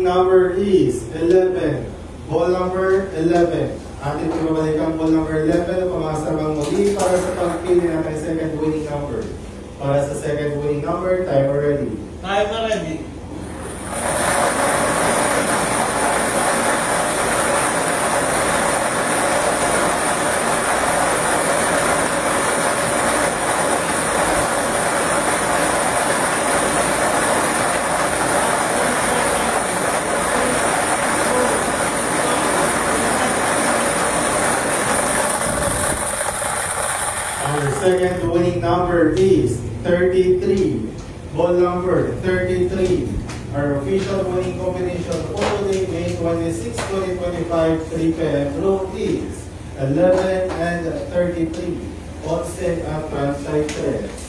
number is 11. Ball number 11. Atin pinabalik ang ball number 11. Pumasa bang muli para sa pagpili natin second winning number. Para sa second winning number, timer ready. Timer ready. Our second winning number is 33. Ball number 33. Our official winning combination for today, May 26, 2025, 3 p.m. rule is 11 and 33. 11 at 33.